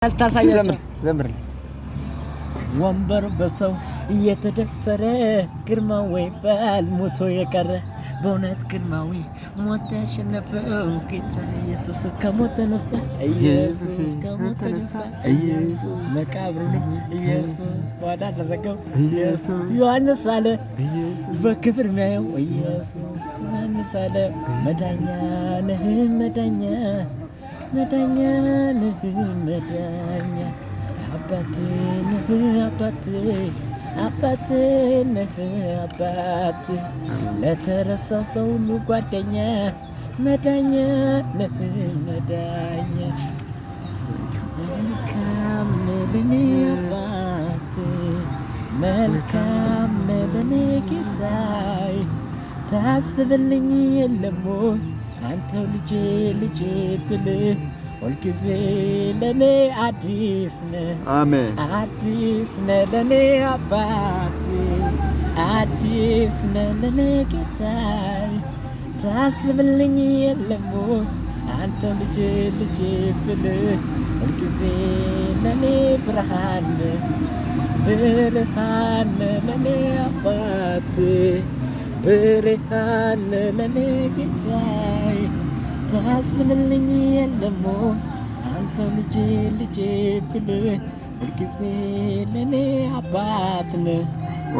አልታሳያቸው ዘምር ወንበር በሰው እየተደፈረ ግርማዊ ባል ሞቶ የቀረ በእውነት ግርማዊ ሞት ያሸነፈው ጌታ ኢየሱስ ከሞት ተነሳ። ኢየሱስ ከሞት ተነሳ። ኢየሱስ መቃብሩን ኢየሱስ ባዳ አደረገው። ኢየሱስ ዮሐንስ አለ በክብር የሚያየው ኢየሱስ ዮሐንስ አለ መዳኛ ነህ መዳኛ መዳኛ ነህ መዳኛ አባቴ ነህ አባቴ አባቴ ነህ አባቴ ለተረሳው ሰው ሁሉ ጓደኛ መዳኛ ነህ መዳኛ መልካም ለኔ አባቴ መልካም ለኔ ጌታዬ ታስብልኝ የለም ወይ አንተው ልጄ ልጄ ብልህ ሁልጊዜ ለኔ አዲስ ነህ አሜን አዲስ ነህ ለኔ አባቴ አዲስ ነህ ለኔ ጌታዬ ታስብልኝ የለም ወይ አንተው ልጄ ልጄ ብልህ ሁልጊዜ ለኔ ብርሃን ብርሃን ለኔ አባቴ ብርሃን ለኔ ጌታዬ ታስብልኝ የለም ወይ አንተው ልጄ ልጄ ብልህ ሁልጊዜ ለኔ አባት ነህ።